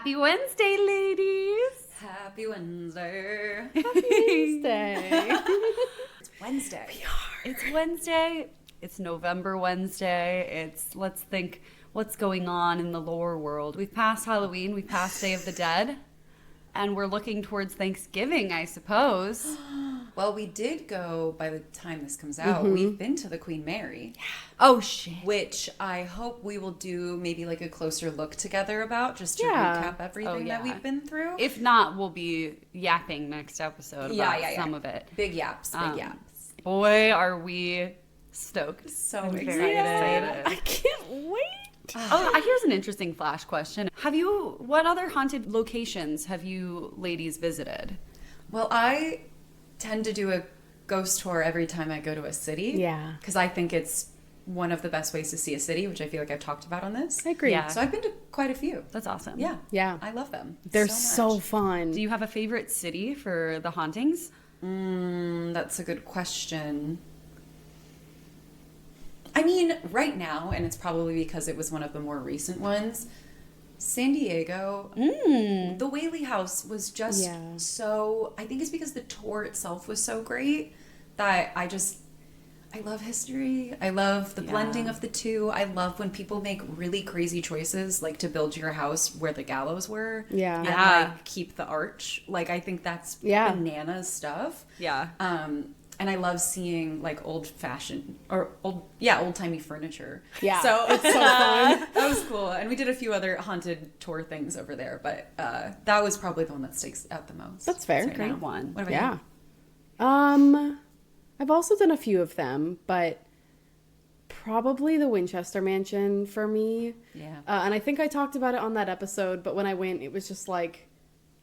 Happy Wednesday, ladies! Happy Wednesday. Happy Wednesday. It's Wednesday. It's Wednesday. It's November Wednesday. Let's think what's going on in the lore world. We've passed Halloween, we've passed Day of the Dead, and we're looking towards Thanksgiving, I suppose. Well, we did go, by the time this comes out, we've been to the Queen Mary. Oh, shit. Which I hope we will do maybe like a closer look together about, just to recap everything that we've been through. If not, we'll be yapping next episode about some of it. Big yaps, big yaps. Boy, are we stoked. So I'm excited. very excited. I can't wait. Here's an interesting flash question. What other haunted locations have you ladies visited? Well, I tend to do a ghost tour every time I go to a city. Yeah. Because I think it's one of the best ways to see a city, which I feel like I've talked about on this. I agree. Yeah. So I've been to quite a few. That's awesome. Yeah. Yeah. I love them. They're so so fun. Do you have a favorite city for the hauntings? That's a good question. I mean, right now, and it's probably because it was one of the more recent ones, San Diego, the Whaley House was just so, I think it's because the tour itself was so great that I love history. I love the blending of the two. I love when people make really crazy choices, like to build your house where the gallows were. Yeah. And like keep the arch. Like, I think that's bananas stuff. Yeah. And I love seeing like old-fashioned or old-timey furniture. Yeah. So it's so fun. That was cool. And we did a few other haunted tour things over there, but that was probably the one that sticks out the most. That's fair. Great one. What about you? I've also done a few of them, but probably the Winchester Mansion for me. Yeah. And I think I talked about it on that episode, but when I went, it was just like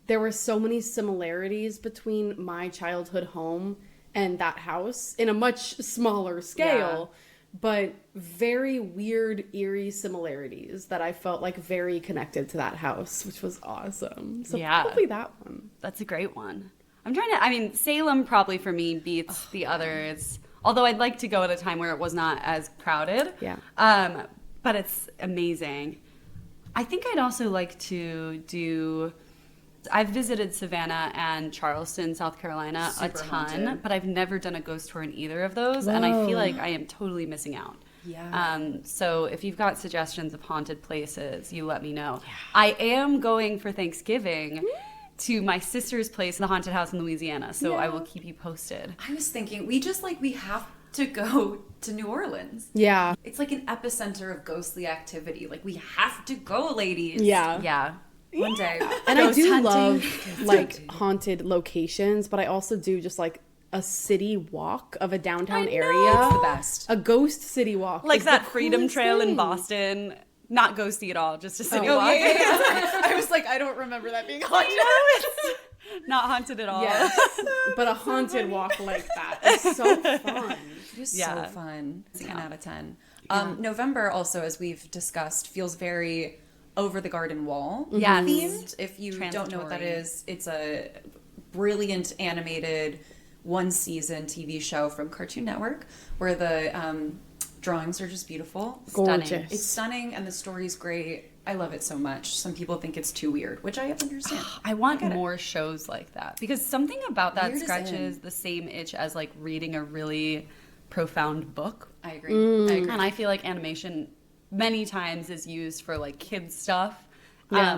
there were so many similarities between my childhood home and that house in a much smaller scale, but very weird, eerie similarities that I felt like very connected to that house, which was awesome. So probably that one. That's a great one. Salem probably for me beats the others, although I'd like to go at a time where it was not as crowded. Yeah. But it's amazing. I think I'd also like to do... I've visited Savannah and Charleston, South Carolina a ton, haunted. But I've never done a ghost tour in either of those, and I feel like I am totally missing out. Yeah. So if you've got suggestions of haunted places, you let me know. Yeah. I am going for Thanksgiving to my sister's place in the haunted house in Louisiana, so I will keep you posted. I was thinking, we have to go to New Orleans. Yeah. It's like an epicenter of ghostly activity. Like, we have to go, ladies. Yeah. Yeah. One day. And I do love like haunted locations, but I also do just like a city walk of a downtown area. It's the best. A ghost city walk. Like is that the Freedom coolest Trail in thing. Boston. Not ghosty at all, just a city walk. I was like, I don't remember that being haunted. Not haunted at all. Yes. But a haunted walk like that is so fun. It is so fun. 10 out of 10. November also, as we've discussed, feels very over the garden wall themed. If you don't know what that is, it's a brilliant animated one-season TV show from Cartoon Network where the drawings are just beautiful. Gorgeous. Stunning. It's stunning and the story's great. I love it so much. Some people think it's too weird, which I understand. I want more shows like that because something about that Weird scratches the same itch as like reading a really profound book. I agree. I agree. And I feel like animation many times is used for like kids stuff,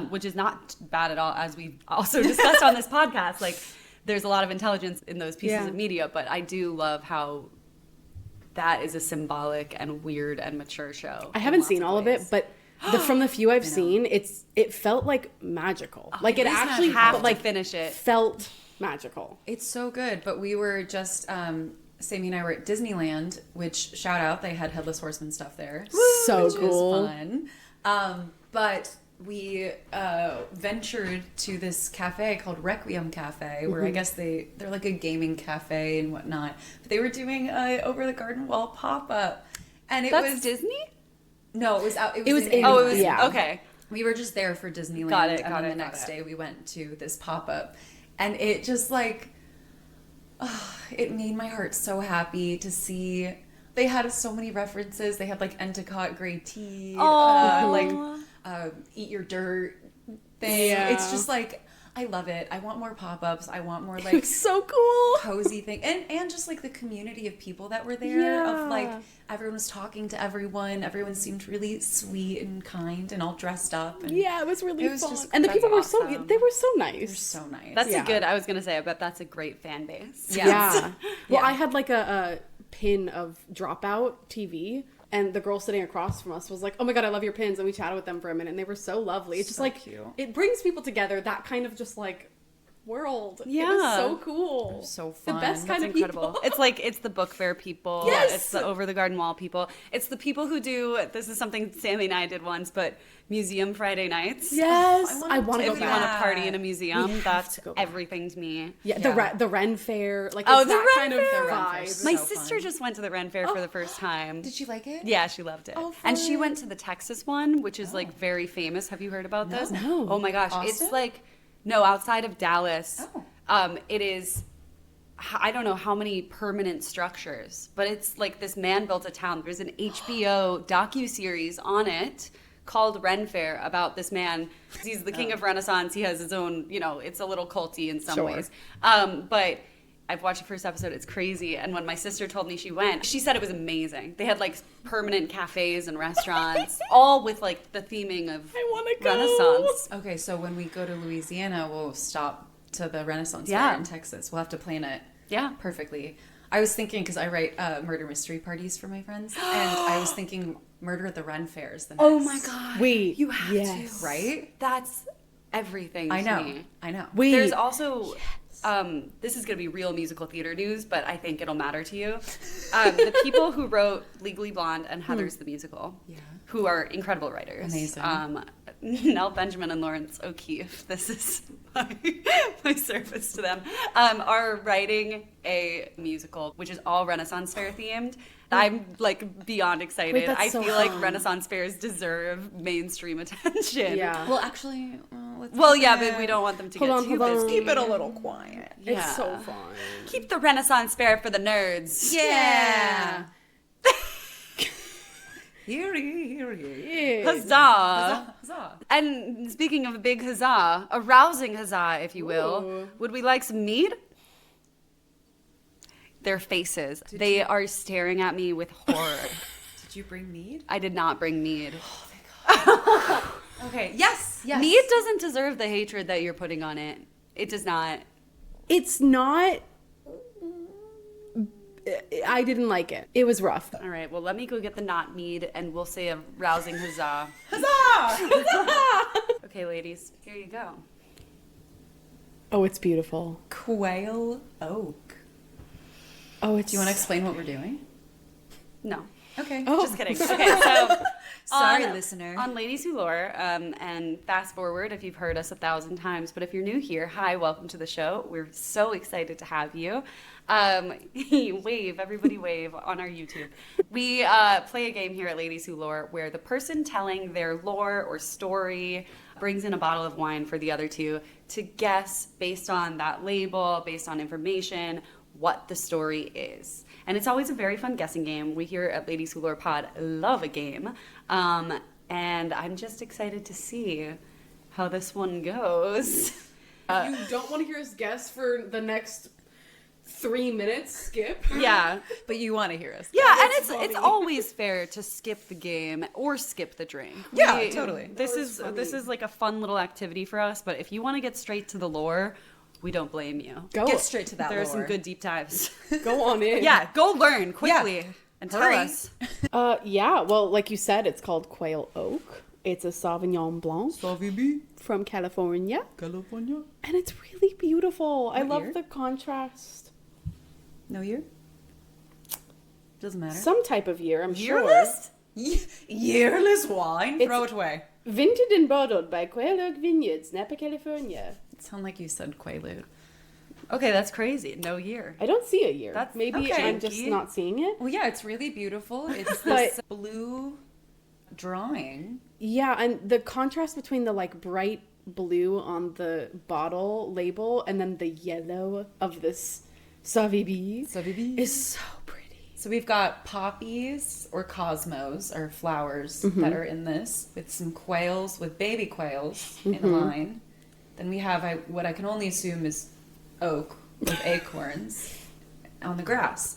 which is not bad at all, as we've also discussed on this podcast. Like, there's a lot of intelligence in those pieces of media, but I do love how that is a symbolic and weird and mature show. I haven't seen all of it, but from the few I've seen, it felt like magical. Like it actually finish it. Felt magical. It's so good. But we were just Sammy and I were at Disneyland, which, shout out, they had Headless Horseman stuff there. So which cool. is fun. But we ventured to this cafe called Requiem Cafe, where I guess they're like a gaming cafe and whatnot. But they were doing a over the garden wall pop-up. And That's was Disney? No, it was out. It was Okay. We were just there for Disneyland. Got it. And then the next day we went to this pop-up. And it just like... it made my heart so happy to see. They had so many references. They had like Endicott Grey Tea, like Eat Your Dirt, thing. Yeah. It's just like, I love it. I want more pop-ups. I want more like so cool. cozy thing. And just like the community of people that were there, of like everyone was talking to everyone. Everyone seemed really sweet and kind and all dressed up. And Yeah, it was really it was fun. just- And the that's people were awesome. they were so nice. they're so nice. That's Yeah. a good, I was going to say, I bet that's a great fan base. Yes. Yeah. Well, Yeah. I had like a pin of Dropout TV, and the girl sitting across from us was like, "Oh my god, I love your pins," and we chatted with them for a minute, and they were so lovely. It's just So like cute. it brings people together. That kind of just like world. It was Yeah. so cool. So The fun. best kind It's of incredible. people. It's like, it's the book fair people. Yes! It's the over the garden wall people. It's the people who do, this is something Sammy and I did once, but museum Friday nights. Yes, I I wanna want to go If you want back. to party in a museum, have that's to go back. everything to me. Yeah, Yeah. the Ren Fair, like Oh, it's the that Ren kind Fair. of The Ren vibe. Fair's My so sister fun. just went to the Ren Fair for the first time. Did you like it? Yeah, she loved it. Oh, and she fun. went to the Texas one, which is like very famous. Have you heard about this? No. Oh my gosh. Austin? It's like, no, outside of Dallas. Oh. It is, I don't know how many permanent structures, but it's like this man built a town. There's an HBO docuseries on it called Ren Fair about this man. He's the king of Renaissance. He has his own, it's a little culty in some Sure. ways. But I've watched the first episode. It's crazy. And when my sister told me she went, she said it was amazing. They had like permanent cafes and restaurants, all with like the theming of I wanna go. Renaissance. Okay, so when we go to Louisiana, we'll stop to the Renaissance Yeah. Fair in Texas. We'll have to plan it Yeah. perfectly. I was thinking, because I write murder mystery parties for my friends, and I was thinking Murder at the Ren Fair is the next. Oh my God. Wait, You have yes. to. Right? That's everything I to know. me. I know. Wait. There's also, this is going to be real musical theater news, but I think it'll matter to you. The people who wrote Legally Blonde and Heathers the Musical, Yeah. who are incredible writers. Amazing. Nell Benjamin and Lawrence O'Keefe, this is my service to them, are writing a musical, which is all Renaissance Fair themed. I'm like beyond excited. Wait, that's I so feel like fun. Renaissance fairs deserve mainstream attention. Yeah. Well, actually, let's Well, keep yeah, it- but we don't want them to Hold get on, too hold on. busy. keep it a little quiet. It's Yeah. so fun. Keep the Renaissance fair for the nerds. Yeah. Hear ye, hear ye. Yeah. Huzzah! Huzzah. And speaking of a big huzzah, a rousing huzzah, if you will, Ooh. would we like some mead? Their faces. They are staring at me with horror. Did you bring mead? I did not bring mead. Okay. Yes. Yes. Mead doesn't deserve the hatred that you're putting on it. It does not. It's not. I didn't like it. It was rough. All right, well, let me go get the not mead and we'll say a rousing huzzah. Huzzah! Okay, ladies, here you go. Oh, it's beautiful. Quail Oak. Oh, it's. Do you want to explain what we're doing? No. Okay. Oh. Just kidding. Okay, so Sorry, listener. On Ladies Who Lore, and fast forward if you've heard us 1,000 times, but if you're new here, hi, welcome to the show. We're so excited to have you. Wave, everybody wave on our YouTube. We play a game here at Ladies Who Lore where the person telling their lore or story brings in a bottle of wine for the other two to guess based on that label, based on information, what the story is. And it's always a very fun guessing game. We here at Ladies Who Lore Pod love a game. And I'm just excited to see how this one goes. You don't want to hear us guess for the next 3 minutes? Skip. Yeah. But you want to hear us. Yeah, and It's it's funny. always fair to skip the game or skip the drink. Yeah, totally. This That was is funny. like a fun little activity for us, but if you want to get straight to the lore, we don't blame you. Go. Get straight to that There are lore. some good deep dives. Go on in. Yeah, go learn quickly and tell Hurry. us. Yeah. Well, like you said, it's called Quail Oak. It's a Sauvignon Blanc from California, California. and it's really beautiful. I What love year? the contrast. No year? Doesn't matter. Some type of year, I'm Yearless? Yearless wine? Throw it away. sure. Vinted and bottled by Quail Oak Vineyards, Napa, California. It sounded like you said Quaalude. Okay, that's crazy. No year. I don't see a year. That's Maybe okay. I'm just not seeing it. Well, yeah, it's really beautiful. It's But- this blue drawing. Yeah, and the contrast between the like bright blue on the bottle label and then the yellow of this Sauvignon Sauvignon. is so pretty. So we've got poppies or cosmos or flowers that are in this with some quails, with baby quails in a line. Then we have what I can only assume is oak with acorns on the grass.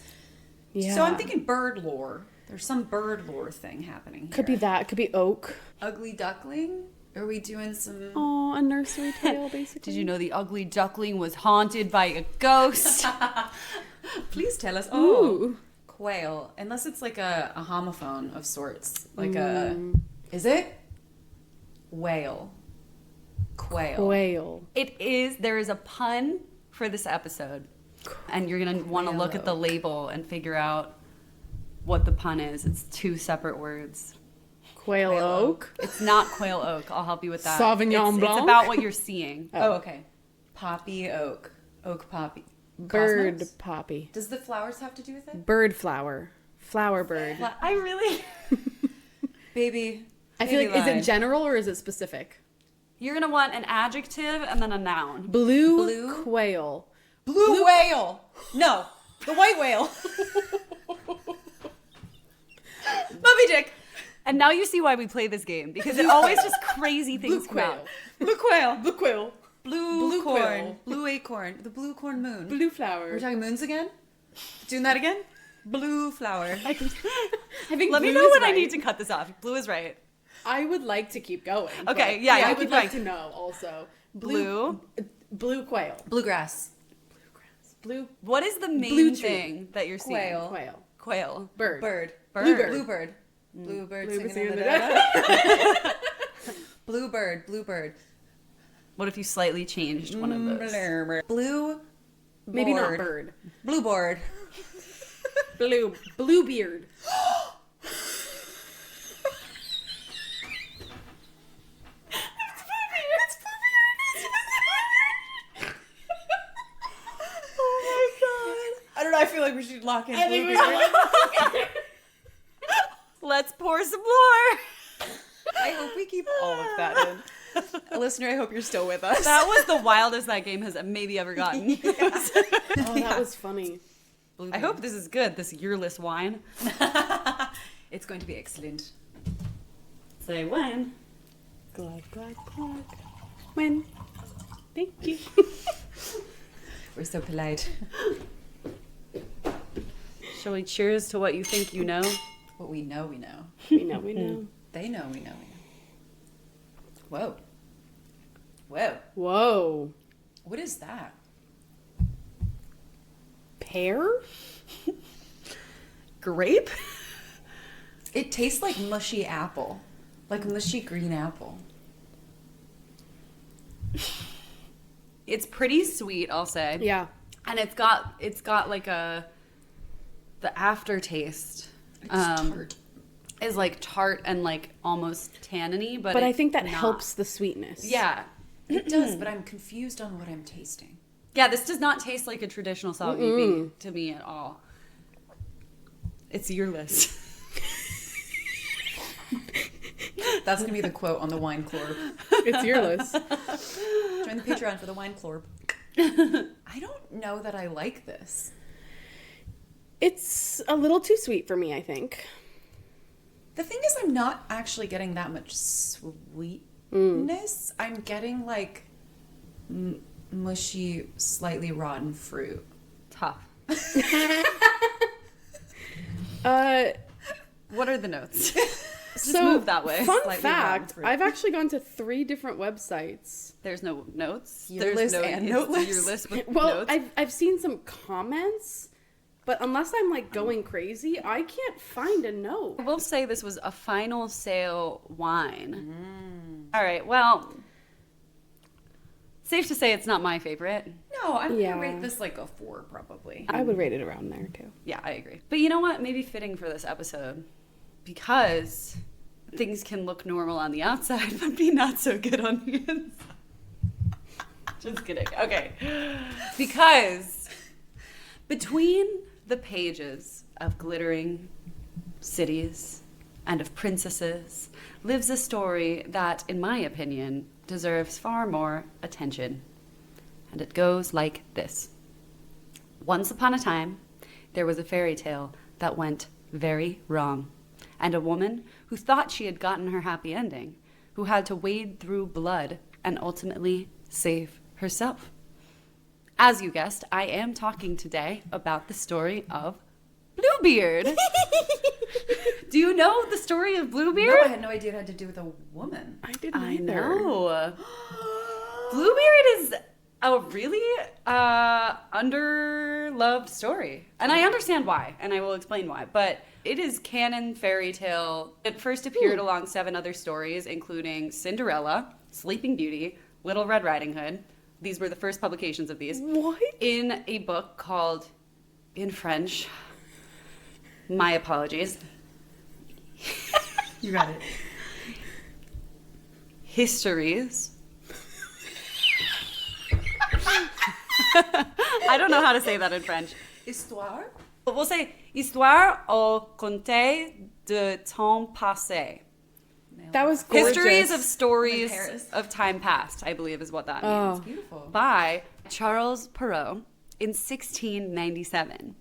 Yeah. So I'm thinking bird lore. There's some bird lore thing happening here. Could be that. Could be oak. Ugly duckling? Are we doing some... Oh, a nursery tale, basically. Did you know the ugly duckling was haunted by a ghost? Please tell us. Ooh. Quail. Unless it's like a homophone of sorts. Like a... Is it? Whale. Quail. Quail. It is. There is a pun for this episode. And you're going to want to look at the label and figure out what the pun is. It's 2 separate words. Quail Oak. It's not Quail Oak. I'll help you with that. Sauvignon Blanc? It's about what you're seeing. Oh, okay. Poppy oak. Oak poppy. Bird Cosmos? poppy. Does the flowers have to do with it? Bird flower. Flower bird. I really... Baby. I feel like, is line. it general or is it specific? You're going to want an adjective and then a noun. Blue quail. Blue whale. No. The white whale. Moby Dick. And now you see why we play this game. Because it always just crazy things come out. Blue quail. Blue quail. Blue corn. quail. Blue acorn. The blue corn moon. Blue We're flower. talking moons again? Doing that again? Blue flower. I think Let me blue know is when I right. need to cut this off. Blue is right. I would like to keep going. Okay, but yeah, I keep would like going. to know also. Blue. Blue quail. Bluegrass. Blue What is the main Blue tree. thing that you're seeing? Quail. quail. Quail. Bird. Bird. Bird. Bluebird. Bluebird Bluebird singing in the singing dark. Bluebird. Bluebird. What if you slightly changed one of those? Blue. Maybe not board. bird. Blue board. Bluebeard. I don't know. I feel like we should lock in Bluebeard. Let's pour some more. I hope we keep all of that in. Listener, I hope you're still with us. That was the wildest that game has maybe ever gotten. Oh, that was funny. I hope this is good, this yearless wine. It's going to be excellent. Say when. Glug, glug, glug. When? Thank you. We're so polite. Shall we cheers to what you think you know? What we know, we know. We know, we know. They know, we know, we know. Whoa. Whoa. Whoa. What is that? Pear? Grape? It tastes like mushy apple. Like mushy green apple. It's pretty sweet, I'll say. Yeah. And it's got like the aftertaste Tart. is like tart and like almost tanniny, but I it's think that not. helps the sweetness. Yeah. It does, but I'm confused on what I'm tasting. Yeah, this does not taste like a traditional sauvignon to me at all. It's yearless. That's going to be the quote on the wine clorb. It's yearless. Join the Patreon for the wine clorb. I don't know that I like this. It's a little too sweet for me, I think. The thing is, I'm not actually getting that much sweetness. I'm getting like mushy, slightly rotten fruit. Tough. What are the notes? Just so, move that way. Fun Slightly fact, rotten fruit. I've actually gone to 3 different websites. There's no notes. Yearless There's and it's noteless? yearless with Well, notes. I've seen some comments, but unless I'm like going crazy, I can't find a note. I will say this was a final sale wine. All right, well, safe to say it's not my favorite. No, I'm Yeah. gonna rate this like a 4 probably. I would rate it around there too. Yeah, I agree. But you know what? Maybe fitting for this episode because things can look normal on the outside but be not so good on the inside. Just kidding. Okay. Because between the pages of glittering cities and of princesses lives a story that, in my opinion, deserves far more attention. And it goes like this. Once upon a time, there was a fairy tale that went very wrong, and a woman who thought she had gotten her happy ending, who had to wade through blood and ultimately save herself. As you guessed, I am talking today about the story of Bluebeard. Do you know the story of Bluebeard? No, I had no idea it had to do with a woman. I didn't I either. know. Bluebeard is a really underloved story. And I understand why, and I will explain why. But it is canon fairy tale. It first appeared along 7 other stories, including Cinderella, Sleeping Beauty, Little Red Riding Hood. These were the first publications of these. What? In a book called, in French, my apologies, You got it. Histories. I don't know how to say that in French. Histoire? But we'll say Histoire au conte de temps passé. That was gorgeous. Histories of stories I'm in Paris. of time past, I believe is what that means. Oh. It's beautiful. By Charles Perrault in 1697.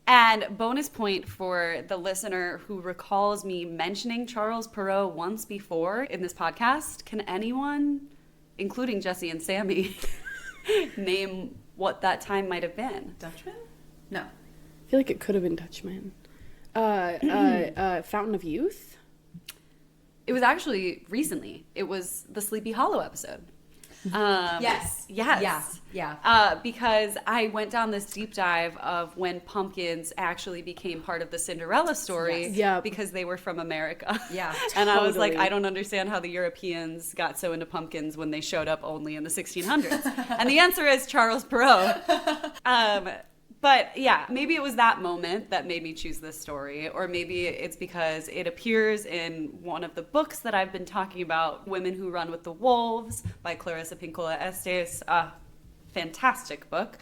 And bonus point for the listener who recalls me mentioning Charles Perrault once before in this podcast, can anyone, including Jesse and Sammy, name what that time might have been? Dutchman? No. I feel like it could have been Dutchman. Fountain of Youth? It was actually recently. It was the Sleepy Hollow episode. Yes. Yes. Yeah. Because I went down this deep dive of when pumpkins actually became part of the Cinderella story. Yes. Yeah. Because they were from America. Yeah. And I was like, Totally. I don't understand how the Europeans got so into pumpkins when they showed up only in the 1600s. And the answer is Charles Perrault. But yeah, maybe it was that moment that made me choose this story, or maybe it's because it appears in one of the books that I've been talking about, Women Who Run with the Wolves by Clarissa Pinkola Estes, a fantastic book.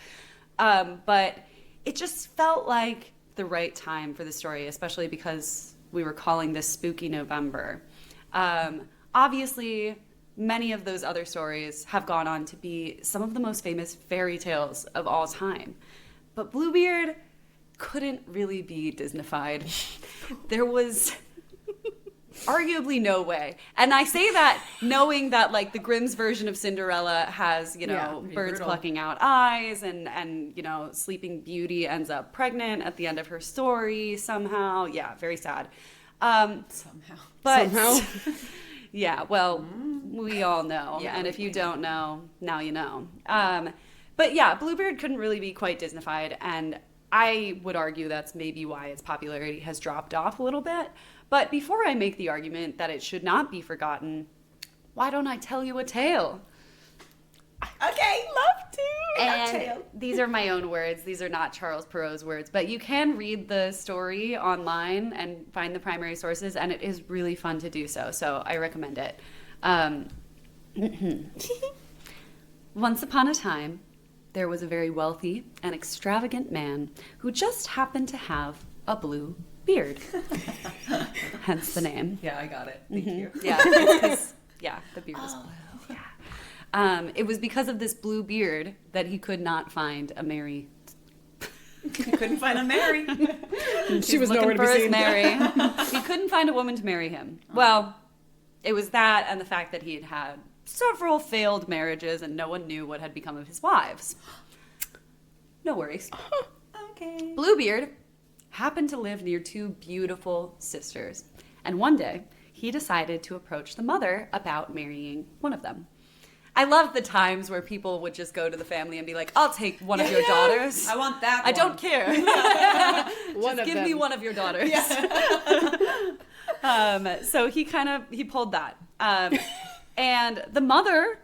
But it just felt like the right time for the story, especially because we were calling this Spooky November. Obviously, many of those other stories have gone on to be some of the most famous fairy tales of all time. But Bluebeard couldn't really be Disneyfied. There was arguably no way. And I say that knowing that like the Grimm's version of Cinderella has, you know, pretty birds brutal. plucking out eyes and you know, Sleeping Beauty ends up pregnant at the end of her story somehow. Yeah, very sad. Somehow. But Somehow. yeah, well, we all know. Yeah, and if you we don't know, now you know. But yeah, Bluebeard couldn't really be quite Disneyfied, and I would argue that's maybe why its popularity has dropped off a little bit. But before I make the argument that it should not be forgotten, why don't I tell you a tale? Okay, love to. And these are my own words. These are not Charles Perrault's words. But you can read the story online and find the primary sources, and it is really fun to do so. So I recommend it. Once upon a time, there was a very wealthy and extravagant man who just happened to have a blue beard. Hence the name. Yeah, I got it. Thank you. Yeah, because the beard is blue. Yeah. It was because of this blue beard that he could not find a Mary. Couldn't find a Mary. She was Looking nowhere to for be his seen. Mary. He couldn't find a woman to marry him. Well, it was that and the fact that he had had several failed marriages and no one knew what had become of his wives. No worries. Okay. Bluebeard happened to live near 2 beautiful sisters, and one day he decided to approach the mother about marrying one of them. I love the times where people would just go to the family and be like, I'll take one of your daughters. I want that I one. don't care. One Just of give them. me one of your daughters. So he pulled that. And the mother,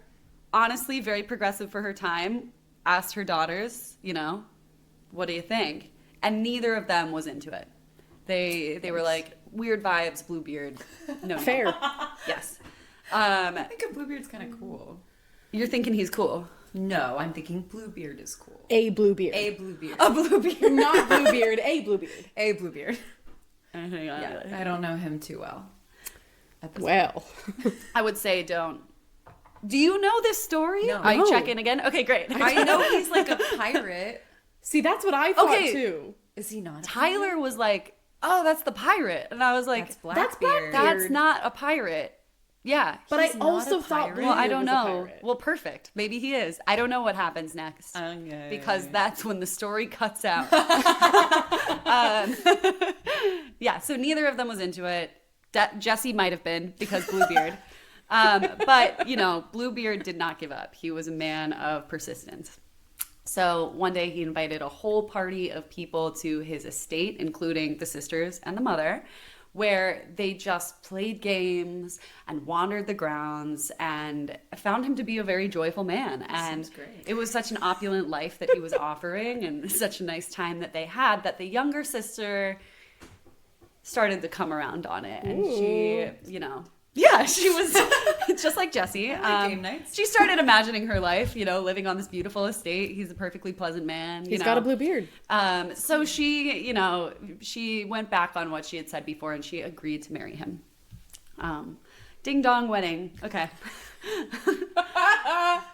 honestly, very progressive for her time, asked her daughters, you know, what do you think? And neither of them was into it. They were like, weird vibes, Bluebeard. No. Fair. Yes. I think a Bluebeard's kind of cool. You're thinking he's cool. No, I'm thinking Bluebeard is cool. A Bluebeard. A Bluebeard. A Bluebeard. Not Bluebeard, a Bluebeard. A Bluebeard. Yeah. Yeah, I don't know him too well. At this Well. I would say don't. Do you know this story? No. I check in again? Okay, great. I know he's like a pirate. See, that's what I thought Okay. too. Is he not? Tyler was like, oh, that's the pirate. And I was like, That's Blackbeard. that's not a pirate. Yeah. But I He's not also a thought pirate? Bluebeard Well, I don't was a know. pirate. Well, perfect. Maybe he is. I don't know what happens next. Okay. Because that's when the story cuts out. Yeah, so neither of them was into it. Jesse might have been because Bluebeard. But, Bluebeard did not give up. He was a man of persistence. So one day he invited a whole party of people to his estate, including the sisters and the mother, where they just played games and wandered the grounds and found him to be a very joyful man. And it was such an opulent life that he was offering and such a nice time that they had that the younger sister started to come around on it. And she, yeah, she was just like Jesse. Game nights. She started imagining her life, living on this beautiful estate. He's a perfectly pleasant man. He's got a blue beard. So she, she went back on what she had said before and she agreed to marry him. Ding dong wedding. Okay.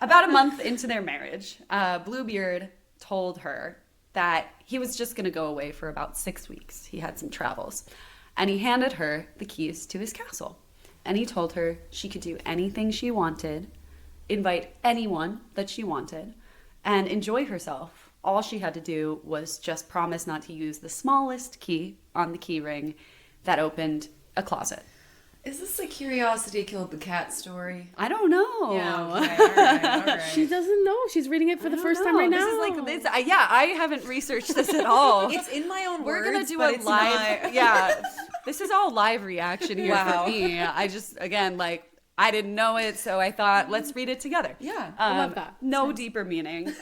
About a month into their marriage, Bluebeard told her that he was just going to go away for about 6 weeks. He had some travels. And he handed her the keys to his castle. And he told her she could do anything she wanted, invite anyone that she wanted, and enjoy herself. All she had to do was just promise not to use the smallest key on the key ring that opened a closet. Is this a curiosity killed the cat story? I don't know. Yeah, okay, all right. She doesn't know. She's reading it for the first time right now. This is like, I haven't researched this at all. It's in my own We're words, going to do but a it's live, not. yeah. This is all live reaction here Wow. for me. I just, again, I didn't know it, so I thought, let's read it together. Yeah, I love that. No deeper meaning.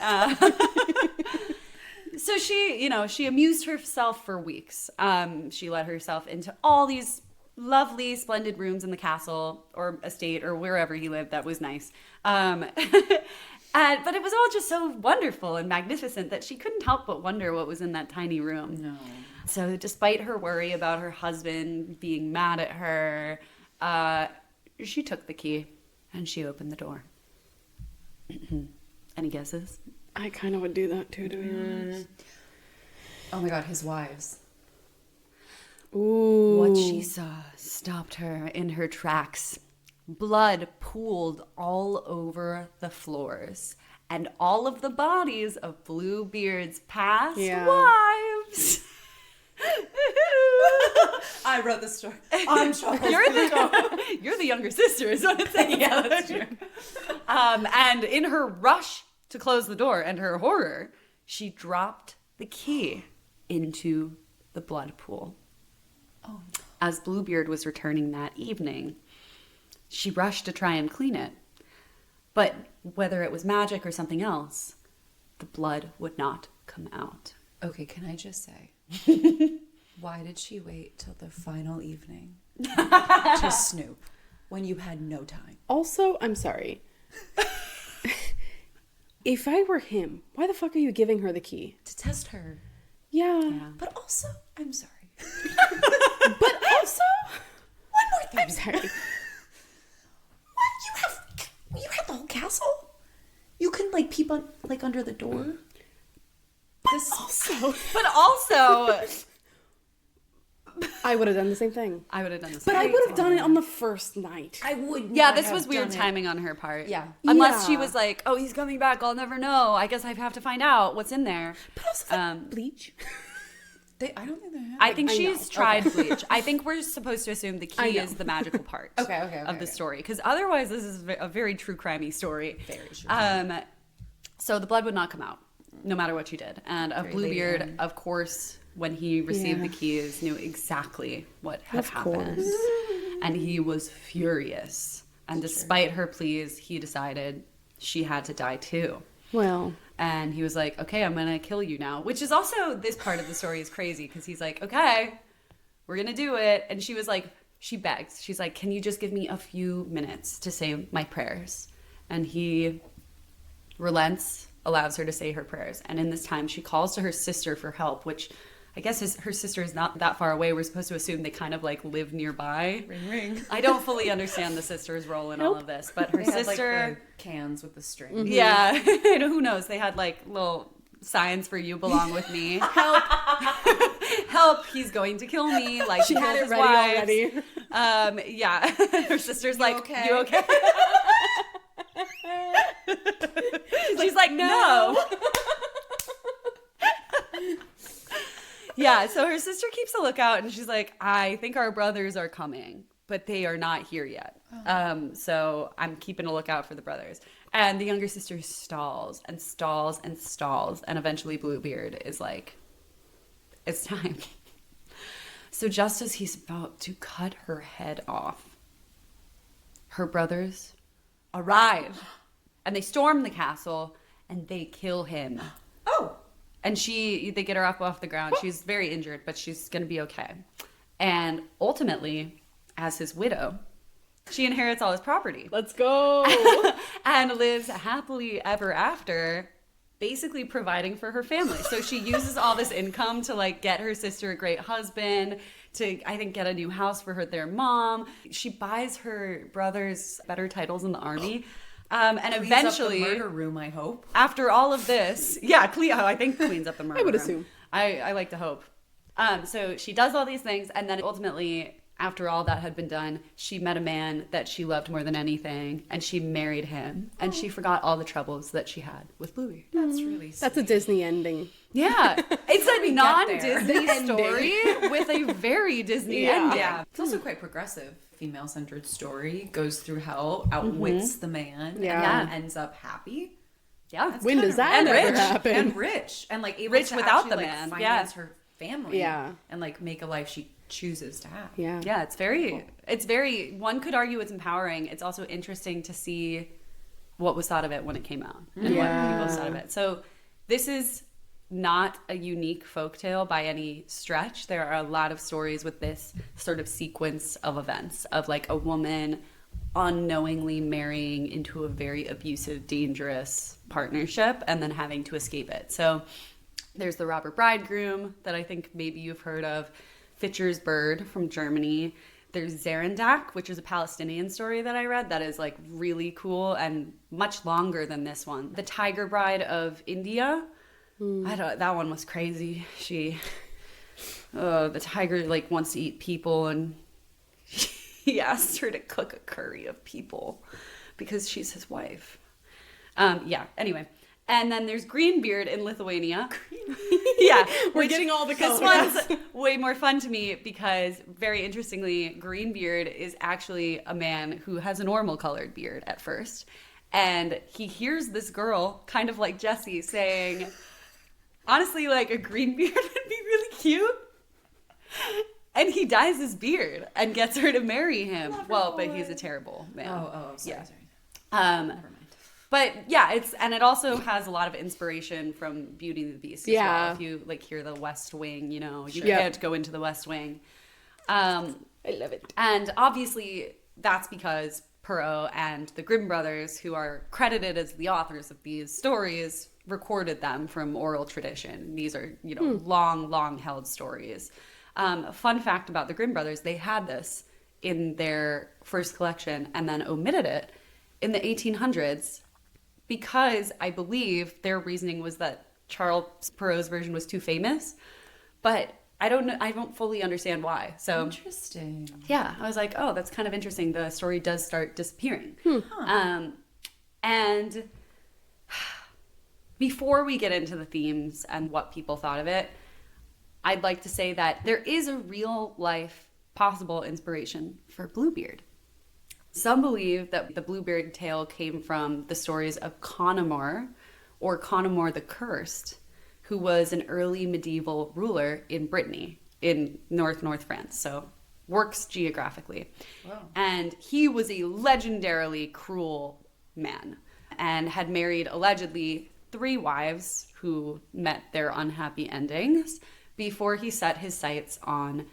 So she amused herself for weeks. She let herself into all these lovely, splendid rooms in the castle or estate or wherever he lived. That was nice. But it was all just so wonderful and magnificent that she couldn't help but wonder what was in that tiny room. No. So despite her worry about her husband being mad at her, she took the key and she opened the door. Any guesses? I kind of would do that too, to be honest. Oh my god, his wives. Ooh. What she saw stopped her in her tracks. Blood pooled all over the floors, and all of the bodies of Bluebeard's past wives. I wrote the story. I'm Charles. You're the younger sister, is what it's saying. Yeah, that's true. And in her rush to close the door and her horror, she dropped the key into the blood pool. Oh. As Bluebeard was returning that evening, she rushed to try and clean it. But whether it was magic or something else, the blood would not come out. Okay, can I just say, why did she wait till the final evening to snoop when you had no time? Also, I'm sorry. If I were him, why the fuck are you giving her the key? To test her. Yeah. But also, I'm sorry. But also, One more thing. I'm sorry. What? You have the whole castle? You can peep on under the door? But also, I would have done the same thing. I would have done the same. But I would have done it on the first night. I would Yeah, not this have was weird done it. timing on her part. Yeah. Unless she Yeah. was like, oh, he's coming back. I'll never know. I guess I have to find out what's in there. But also, bleach. I don't think they have. I think I she's know. tried bleach. I think we're supposed to assume the key is the magical part of the story. Because otherwise, this is a very true crimey story. Very true. So the blood would not come out, no matter what she did. And Bluebeard, of course, when he received the keys, knew exactly what had happened. And he was furious. And despite her pleas, he decided she had to die too. Well. And he was like, okay, I'm going to kill you now. Which is also, this part of the story is crazy. Because he's like, okay, we're going to do it. And she was like, she begs. She's like, can you just give me a few minutes to say my prayers? And he relents, allows her to say her prayers. And in this time, she calls to her sister for help, which I guess her sister is not that far away. We're supposed to assume they kind of live nearby. Ring, ring. I don't fully understand the sister's role in all of this. But her They had, sister... the cans with the string. Yeah, who knows? They had little signs for you belong with me. Help. Help. He's going to kill me. Like, She had it ready already. Yeah. Her sister's like, okay? you okay? She's like, no. Yeah, so her sister keeps a lookout, and she's like, I think our brothers are coming, but they are not here yet. So I'm keeping a lookout for the brothers. And the younger sister stalls and stalls and stalls, and eventually Bluebeard is like, it's time. So just as he's about to cut her head off, her brothers arrive, and they storm the castle, and they kill him. Oh. And they get her up off the ground. She's very injured, but she's going to be okay. And ultimately, as his widow, she inherits all his property. Let's go. And lives happily ever after, basically providing for her family. So she uses all this income to like get her sister a great husband, to I think get a new house for their mom. She buys her brothers better titles in the army. And Cleans eventually, up the murder room, I hope. after all of this, yeah, I think cleans up the murder I would room. assume. I like to hope. So she does all these things, and then ultimately, after all that had been done, she met a man that she loved more than anything, and she married him, and she forgot all the troubles that she had with Bluebeard. That's really sweet. That's a Disney ending. Yeah, it's a there? non-Disney story with a very Disney ending. Yeah. It's also quite progressive. Female-centered story, goes through hell, outwits the man, Yeah. and then ends up happy. Yeah. That's When kinda does that rich. ever happen? And rich. And like able Rich to without actually, the like, man. finance Yeah. her family. Yeah. And like make a life she chooses to have. Yeah. Yeah, it's very, one could argue it's empowering. It's also interesting to see what was thought of it when it came out and Yeah. what people thought of it. So this is not a unique folktale by any stretch. There are a lot of stories with this sort of sequence of events of like a woman unknowingly marrying into a very abusive, dangerous partnership and then having to escape it. So there's the robber bridegroom that I think maybe you've heard of, Fitcher's Bird from Germany. There's Zarendak, which is a Palestinian story that I read that is like really cool and much longer than this one. The Tiger Bride of India. That one was crazy. The tiger like wants to eat people, and he asked her to cook a curry of people because she's his wife. Anyway. And then there's Greenbeard in Lithuania. Yeah. We're getting all the This colors. one's way more fun to me because, very interestingly, Greenbeard is actually a man who has a normal colored beard at first. And he hears this girl, kind of like Jessie, saying, honestly, like a green beard would be really cute. And he dyes his beard and gets her to marry him. Well, but he's a terrible man. Sorry. Never mind. But yeah, it also has a lot of inspiration from Beauty and the Beast as well. If you like hear the West Wing, you can't go into the West Wing. I love it. And obviously that's because Perrault and the Grimm brothers, who are credited as the authors of these stories, recorded them from oral tradition. These are, long held stories. Fun fact about the Grimm brothers, they had this in their first collection and then omitted it in the 1800s because I believe their reasoning was that Charles Perrault's version was too famous. But I don't fully understand why. So Interesting. yeah, I was like, oh, that's kind of interesting. The story does start disappearing. And before we get into the themes and what people thought of it, I'd like to say that there is a real life possible inspiration for Bluebeard. Some believe that the Bluebeard tale came from the stories of Connemore, or Connemore the Cursed, who was an early medieval ruler in Brittany, in north France, so works geographically. Wow. And he was a legendarily cruel man and had married allegedly 3 wives who met their unhappy endings before he set his sights on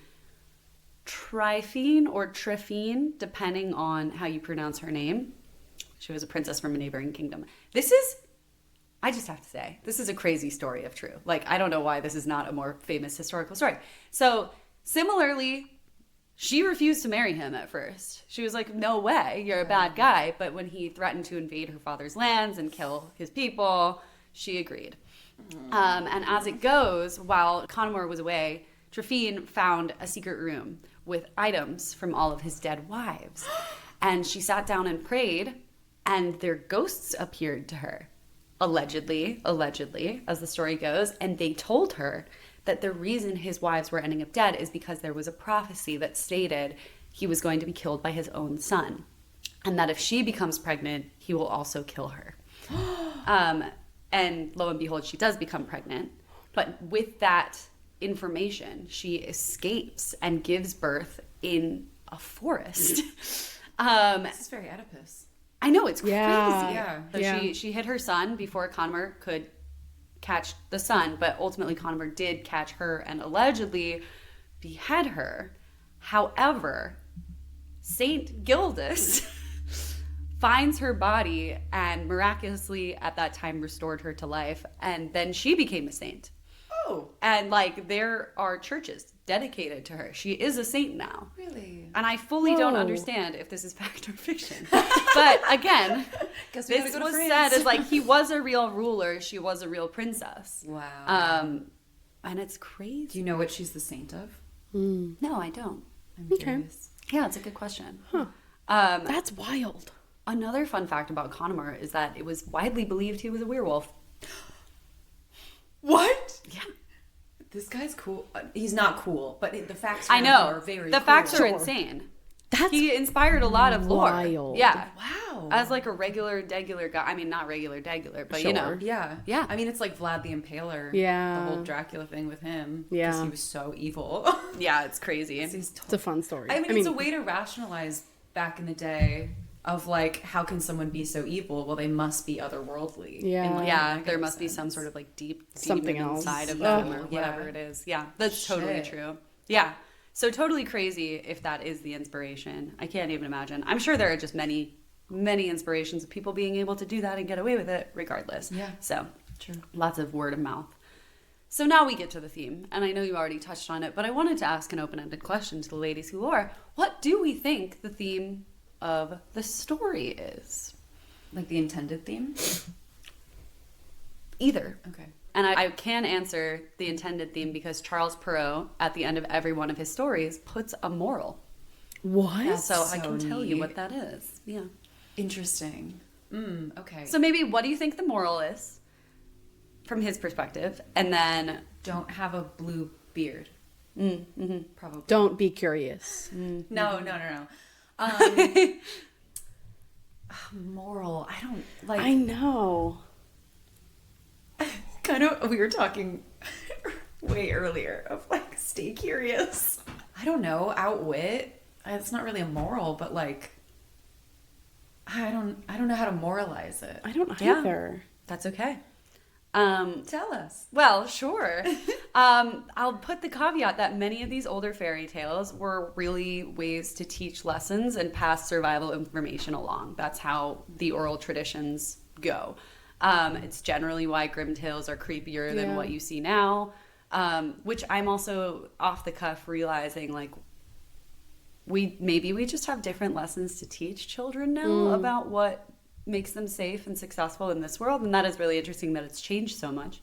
Tryphene or Tryphene, depending on how you pronounce her name. She was a princess from a neighboring kingdom. I just have to say, this is a crazy story if true. Like, I don't know why this is not a more famous historical story. So, similarly, she refused to marry him at first. She was like, no way, you're a bad guy. But when he threatened to invade her father's lands and kill his people, she agreed. And as it goes, while Conmore was away, Tryphene found a secret room with items from all of his dead wives. And she sat down and prayed, and their ghosts appeared to her. Allegedly, as the story goes. And they told her that the reason his wives were ending up dead is because there was a prophecy that stated he was going to be killed by his own son. And that if she becomes pregnant, he will also kill her. And lo and behold, she does become pregnant. But with that information, she escapes and gives birth in a forest. This is very Oedipus. I know, it's crazy. Yeah. So she hid her son before Conmore could catch the son, but ultimately Conmore did catch her and allegedly behead her. However, Saint Gildas finds her body and miraculously at that time restored her to life, and then she became a saint. Oh. And like there are churches dedicated to her. She is a saint now. Really? And I fully don't understand if this is fact or fiction. But again, this was said as like he was a real ruler, she was a real princess. Wow. And it's crazy. Do you know what she's the saint of? No, I don't. I'm curious. Yeah, it's a good question. Huh. That's wild. Another fun fact about Conmore is that it was widely believed he was a werewolf. What? Yeah. This guy's cool. He's not cool, but the facts I know. are very the cool. facts are insane. He inspired a lot of lore. wild. Yeah. Wow. As like a regular guy. I mean, not regular, but you know. Yeah. Yeah. I mean, it's like Vlad the Impaler. Yeah. The whole Dracula thing with him. Yeah. Because he was so evil. Yeah, it's crazy. It's a fun story. I mean, it's a way to rationalize back in the day of like, how can someone be so evil? Well, they must be otherworldly. Yeah. in, like, Yeah, negative there must be sense. some sort of like deep Something demon else. inside of Oh, them or whatever it is. Yeah, that's Shit. totally true. Yeah. So totally crazy if that is the inspiration. I can't even imagine. I'm sure there are just many inspirations of people being able to do that and get away with it regardless. Yeah. So True. lots of word of mouth. So now we get to the theme, and I know you already touched on it, but I wanted to ask an open-ended question to the ladies who lore. What do we think the theme of the story is? Like the intended theme? Either. Okay. And I can answer the intended theme because Charles Perrault, at the end of every one of his stories, puts a moral. what? So I so can tell you neat. what that is. Yeah. Interesting. Okay. So maybe what do you think the moral is from his perspective? And then... Don't have a blue beard. Probably. Don't be curious. No. Moral. I don't like. I know. Kind of. We were talking way earlier of like, stay curious. I don't know. Outwit. It's not really a moral, but like, I don't know how to moralize it. I don't Yeah. either. That's okay. Tell us. Well, sure. I'll put the caveat that many of these older fairy tales were really ways to teach lessons and pass survival information along. That's how the oral traditions go. It's generally why Grimm tales are creepier than Yeah. what you see now, which I'm also off the cuff realizing like we just have different lessons to teach children now about what makes them safe and successful in this world, and that is really interesting that it's changed so much.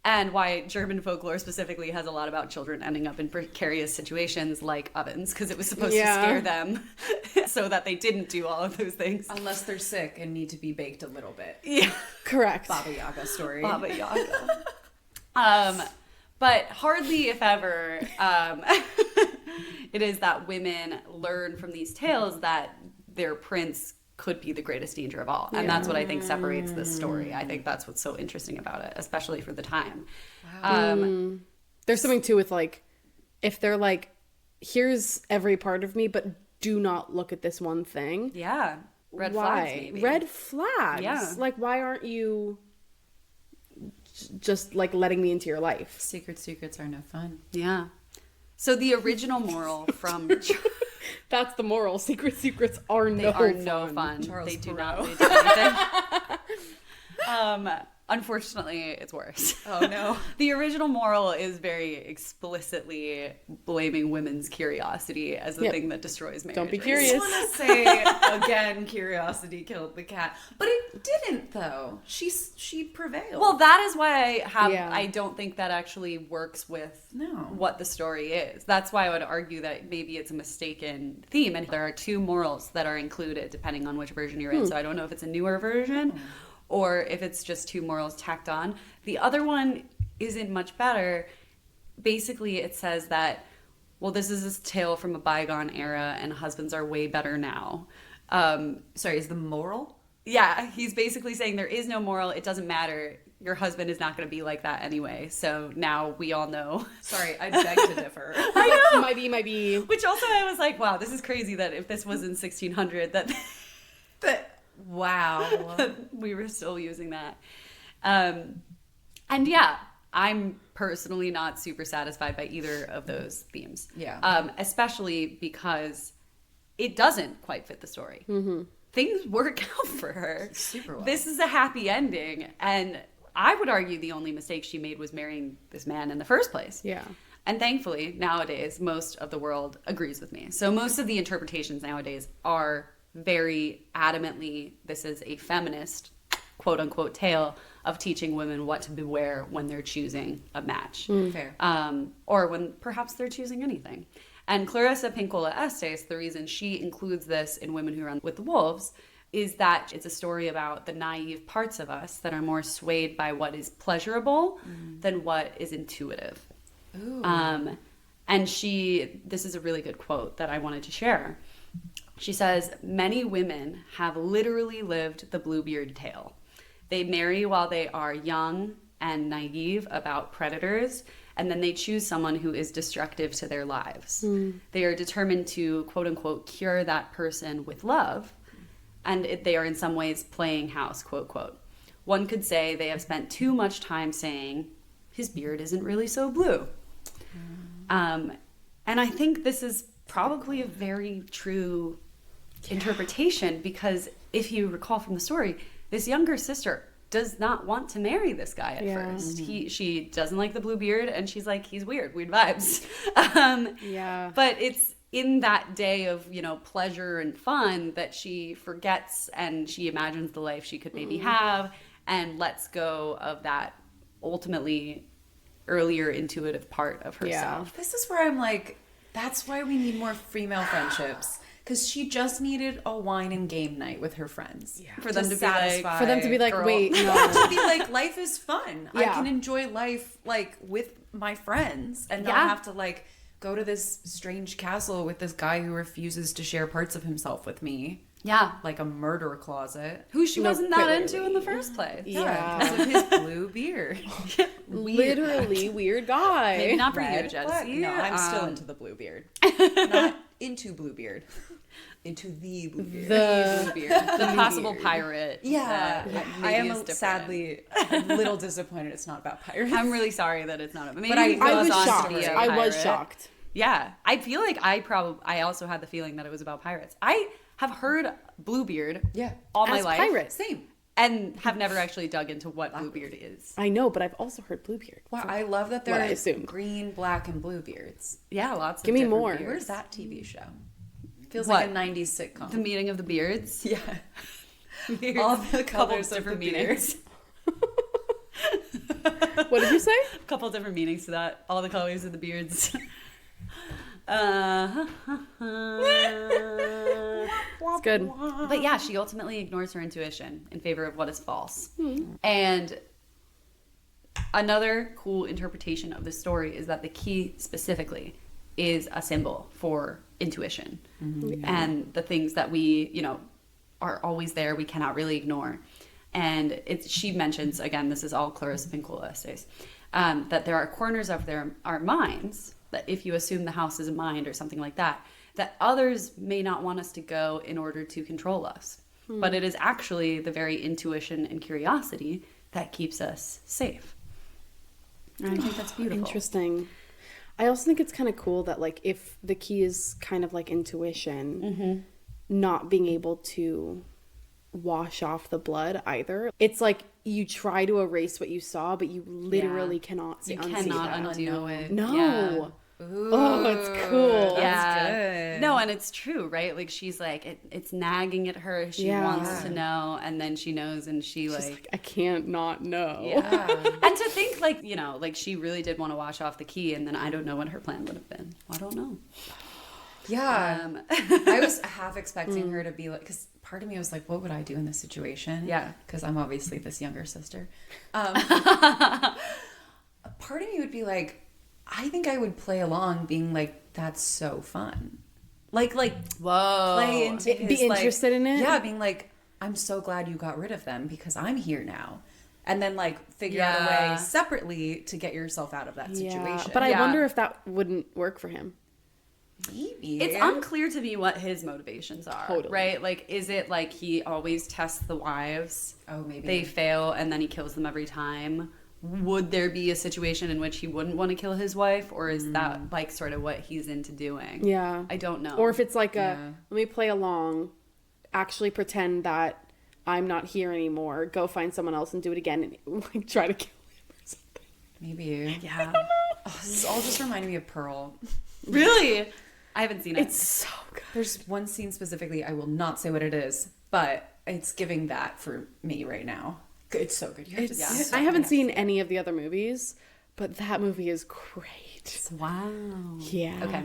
And why German folklore specifically has a lot about children ending up in precarious situations like ovens, because it was supposed to scare them so that they didn't do all of those things. Unless they're sick and need to be baked a little bit. Yeah. Correct. Baba Yaga story. Baba Yaga. But hardly, if ever, it is that women learn from these tales that their prince could be the greatest danger of all. And that's what I think separates this story. I think that's what's so interesting about it, especially for the time. Wow. There's something too with like, if they're like, here's every part of me, but do not look at this one thing. Yeah. Red Why? flags, maybe. Red flags. Yeah. Like, why aren't you just like letting me into your life? Secrets are no fun. Yeah. So the original moral from... That's the moral. Secrets are They no are fun. no fun. Charles They do Perrault. not lead to anything. Unfortunately, it's worse. Oh, no. The original moral is very explicitly blaming women's curiosity as the thing that destroys marriage. Don't be I curious. just want to say, again, curiosity killed the cat. But it didn't, though. She prevailed. Well, that is why I don't think that actually works with what the story is. That's why I would argue that maybe it's a mistaken theme. And there are 2 morals that are included depending on which version you're in. So I don't know if it's a newer version or if it's just 2 morals tacked on. The other one isn't much better. Basically, it says that, well, this is a tale from a bygone era and husbands are way better now. Sorry, is the moral? Yeah, he's basically saying there is no moral. It doesn't matter. Your husband is not going to be like that anyway. So now we all know. Sorry, I beg to differ. I know. Might be. Which also I was like, wow, this is crazy that if this was in 1600 that wow. we were still using that. And yeah, I'm personally not super satisfied by either of those themes. Yeah. Especially because it doesn't quite fit the story. Mm-hmm. Things work out for her. Super well. This is a happy ending. And I would argue the only mistake she made was marrying this man in the first place. Yeah. And thankfully, nowadays, most of the world agrees with me. So most of the interpretations nowadays are very adamantly, this is a feminist, quote unquote, tale of teaching women what to beware when they're choosing a match. Fair. Or when perhaps they're choosing anything. And Clarissa Pinkola Estes, the reason she includes this in Women Who Run with the Wolves is that it's a story about the naive parts of us that are more swayed by what is pleasurable than what is intuitive. Ooh. And this is a really good quote that I wanted to share. She says, many women have literally lived the Bluebeard tale. They marry while they are young and naive about predators, and then they choose someone who is destructive to their lives. They are determined to, quote unquote, cure that person with love, and they are in some ways playing house, quote, quote. One could say they have spent too much time saying, his beard isn't really so blue. And I think this is probably a very true interpretation, because if you recall from the story, this younger sister does not want to marry this guy at first. She doesn't like the blue beard, and she's like, he's weird vibes. But it's in that day of, pleasure and fun that she forgets and she imagines the life she could maybe have and lets go of that ultimately earlier intuitive part of herself. This is where I'm like, that's why we need more female friendships. Because she just needed a wine and game night with her friends. Yeah. For them to be like, girl. Wait, no. To be like, life is fun. Yeah. I can enjoy life, with my friends and not have to, go to this strange castle with this guy who refuses to share parts of himself with me. Yeah. Like a murder closet. Who she wasn't that into in the first place. Yeah. Because of his blue beard. Literally weird guy. Maybe not for you, Jesse. No, I'm still into the blue beard. Not into Bluebeard. Into the Bluebeard. The Bluebeard. The possible pirate. Yeah. I am sadly a little disappointed it's not about pirates. I'm really sorry that it's not. Maybe but I was shocked. I was shocked. Yeah. I feel like I also had the feeling that it was about pirates. I have heard Bluebeard all my life. Pirate. Same. And have never actually dug into what Bluebeard is. I know, but I've also heard Bluebeard. Wow, I love that there are green, black, and blue beards. Yeah, lots of Give me more. Beards. Where's that TV show? Feels like a 90s sitcom. The Meeting of the Beards? Yeah. All the colors of the beards. What did you say? A couple different meanings to that. All the colors of the beards. It's good. But yeah, she ultimately ignores her intuition in favor of what is false. And another cool interpretation of the story is that the key specifically is a symbol for intuition and the things that we, are always there, we cannot really ignore. And she mentions, again, this is all Clarissa Pinkola Estes, that there are corners of our minds that if you assume the house is a mind or something like that, that others may not want us to go in order to control us. But it is actually the very intuition and curiosity that keeps us safe. And I think that's beautiful. Interesting. I also think it's kind of cool that, if the key is kind of like intuition, not being able to wash off the blood either. It's like you try to erase what you saw, but you literally cannot unsee that. Undo it. No. Yeah. Ooh, oh, it's cool. Yeah. Good. No, and it's true, right? Like she's like, it's nagging at her. She wants to know, and then she knows, and she's like, I can't not know. Yeah. And to think like, you know, like she really did want to wash off the key, and then I don't know what her plan would have been. I don't know. Yeah. I was half expecting her to be like, because part of me was like, what would I do in this situation? Yeah. Because I'm obviously this younger sister. Part of me would be like, I think I would play along being like, that's so fun. Like, whoa. Play into his, Be interested in it? Yeah, being like, I'm so glad you got rid of them because I'm here now. And then like figure out a way separately to get yourself out of that situation. But I wonder if that wouldn't work for him. Maybe. It's unclear to me what his motivations are, Totally. right? Like, is it like he always tests the wives? Oh, maybe. They fail and then he kills them every time. Would there be a situation in which he wouldn't want to kill his wife? Or is that like sort of what he's into doing? Yeah. I don't know. Or if it's like let me play along, actually pretend that I'm not here anymore, go find someone else and do it again and like try to kill him or something. Maybe. Yeah. I don't know. Oh, this is all just reminding me of Pearl. Really? I haven't seen it. It's so good. There's one scene specifically, I will not say what it is, but it's giving that for me right now. It's so good. You have to see it. I haven't seen any of the other movies, but that movie is great. Wow. Yeah. Okay.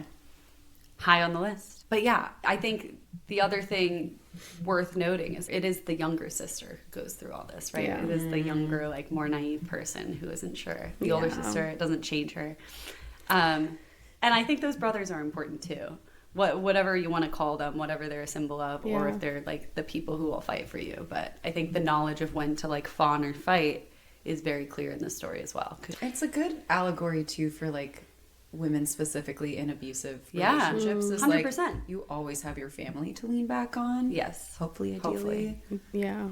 High on the list. But yeah, I think the other thing worth noting is it is the younger sister who goes through all this, right? Yeah. It is the younger, like more naive person who isn't sure. The older sister, it doesn't change her. And I think those brothers are important too. Whatever you want to call them, whatever they're a symbol of, or if they're like the people who will fight for you. But I think the knowledge of when to like fawn or fight is very clear in this story as well. It's a good allegory too for like women specifically in abusive relationships. Is 100%. Like, you always have your family to lean back on. Yes. Hopefully, ideally. Yeah.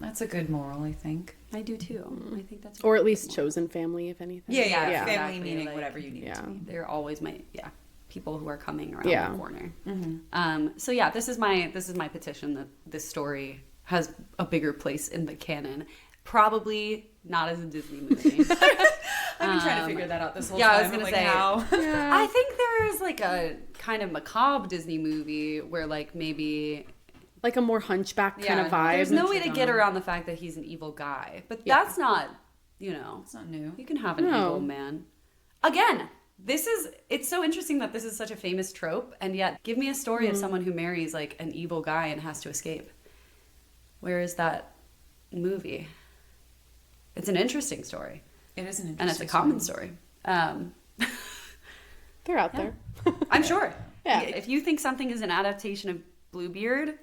That's a good moral, I think. I do too. I think that's Or at least chosen family, if anything. Yeah. Family Exactly, meaning like, whatever you need it to mean. They're always people who are coming around Yeah. the corner. So yeah, this is my petition that this story has a bigger place in the canon. Probably not as a Disney movie. I've been trying to figure that out this whole time. I was gonna say how. I think there's like a kind of macabre Disney movie where like maybe Like a more hunchback kind of vibe. there's no way to get around the fact that he's an evil guy, but that's not, It's not new. you can have an evil man. Again, it's so interesting that this is such a famous trope, and yet give me a story of someone who marries like an evil guy and has to escape. Where is that movie? It's an interesting story. It is an interesting And it's a common story. They're out there. I'm sure. Yeah. If you think something is an adaptation of Bluebeard,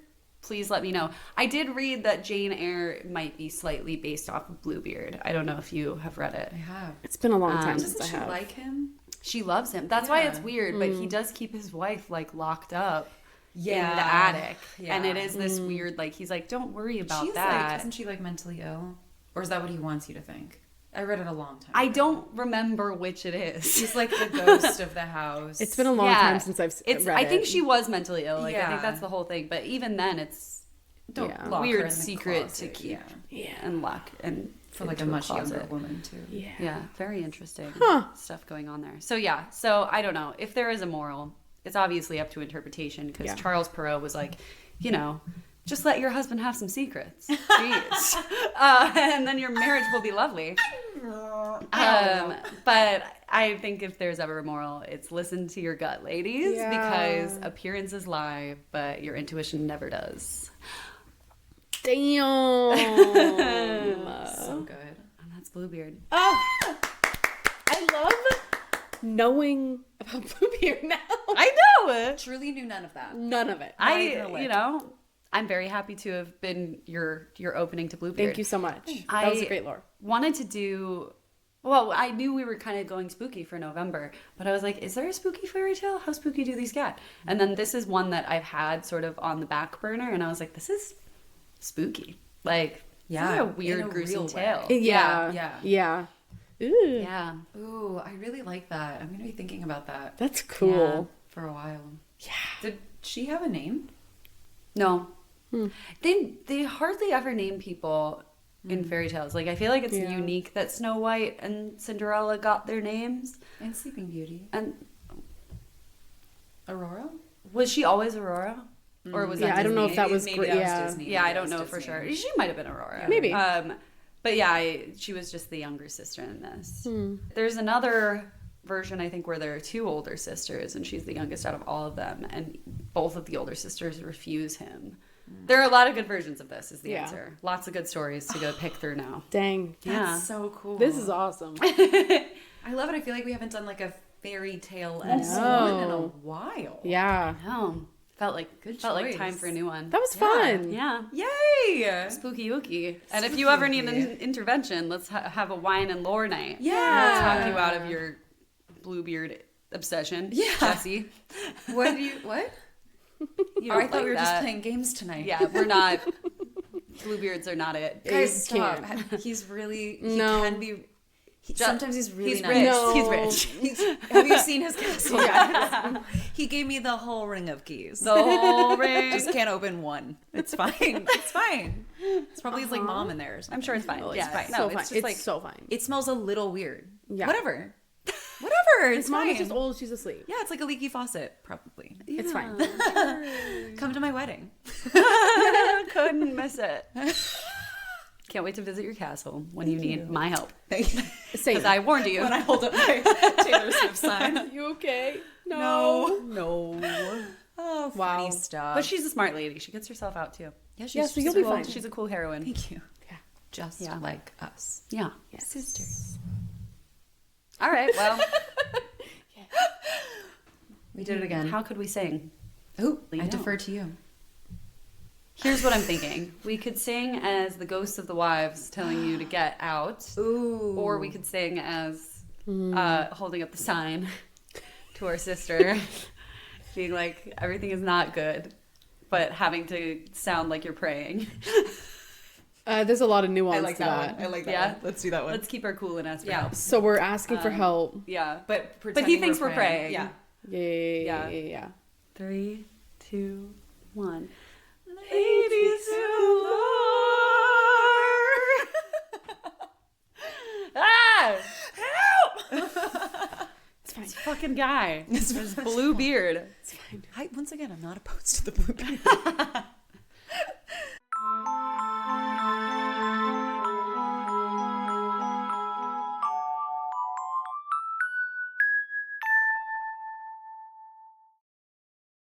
please let me know. I did read that Jane Eyre might be slightly based off of Bluebeard. I don't know if you have read it. I have. It's been a long time since Doesn't I she have. like him? She loves him. That's why it's weird, but he does keep his wife like locked up in the Yeah. attic. And it is this weird, like, he's like, don't worry about She's that. like, isn't she like mentally ill? Or is that what he wants you to think? I read it a long time I ago. don't remember which it is. She's like the ghost of the house. It's been a long time since I've read I think it. she was mentally ill. Like, I Yeah. think that's the whole thing. But even then, it's Don't Yeah. lock her weird in the secret closet, to keep yeah. and lock and For like a into much closet. younger woman too. Yeah, very interesting Huh. stuff going on there. So yeah, so I don't know if there is a moral. It's obviously up to interpretation because Charles Perrault was like, just let your husband have some secrets, jeez, and then your marriage will be lovely. But I think if there's ever a moral, it's listen to your gut, ladies, because appearances lie, but your intuition never does. Damn. So good. And that's Bluebeard. Oh, I love knowing about Bluebeard now. I know. Truly knew none of that. None of it. I'm very happy to have been your opening to Bluebeard. Thank you so much. That was a great lore. Wanted to do. Well, I knew we were kind of going spooky for November, but I was like, is there a spooky fairy tale? How spooky do these get? And then this is one that I've had sort of on the back burner, and I was like, this is spooky. Like, this is a weird, in a gruesome real tale. way. Yeah. Ooh. Yeah. Ooh, I really like that. I'm gonna be thinking about that. That's cool. For a while. Yeah. Did she have a name? No. They hardly ever name people in fairy tales. Like, I feel like it's unique that Snow White and Cinderella got their names. And Sleeping Beauty. And Aurora? was she always Aurora? Or was that I don't know if that was Maybe that was Disney. Yeah, Maybe I that don't was know for Disney. sure. She might have been Aurora. Maybe. But yeah, she was just the younger sister in this. There's another version, I think, where there are two older sisters, and she's the youngest out of all of them, and both of the older sisters refuse him. There are a lot of good versions of this, is the answer. Lots of good stories to go pick through now. Dang. That's so cool. This is awesome. I love it. I feel like we haven't done like a fairy tale episode in a while. Yeah. Oh, felt like choice. time for a new one. That was fun. Yeah. Yay! Spooky ooky. And if you ever need an intervention, let's have a wine and lore night. Yeah. We'll talk you out of your Bluebeard obsession. Yeah. Jesse. What? You I thought like we were just that. playing games tonight. Yeah, we're not. Bluebeards are not it. Guys, stop. can't. He's really, No. he can be, sometimes he's really He's nice. rich. No. He's rich. Have you seen his castle? Yes. He gave me the whole ring of keys. The whole ring. Just can't open one. It's fine. It's fine. It's probably his like mom in there or something. I'm sure it's fine. Oh, it's Yeah, fine. no, So it's fine. just It's like so fine. It smells a little weird. Yeah. Whatever. Whatever. It's His mom is fine. just old. She's asleep. Yeah, it's like a leaky faucet, probably. It's fine. Come to my wedding. couldn't miss it. Can't wait to visit your castle when you need my help. Thank you. Same. Because I warned you. When I hold up my Taylor Swift sign. You okay? No. Wow. Oh, funny stuff. But she's a smart lady. She gets herself out too. yeah, she's Yeah, so you'll be Cool. fine. She's a cool heroine. Thank you. Yeah. Just Yeah. like us. Yeah. Sisters. All right. Well, We did it again. how could we sing? Oh, I know. defer to you. Here's what I'm thinking. We could sing as the ghosts of the wives telling you to get out. Ooh. Or we could sing as holding up the sign to our sister, being like, everything is not good, but having to sound like you're praying. There's a lot of nuance I like to that one. I like that Yeah? one. Let's do that one. Let's keep our cool and ask for Yeah. help. So we're asking for help. Yeah. But he pretending thinks we're praying. Yeah. Yeah. 3, 2, 1. Ladies who lure. Ah! Help! It's fine. This fucking guy. This blue beard. It's fine. Once again, I'm not opposed to the Bluebeard.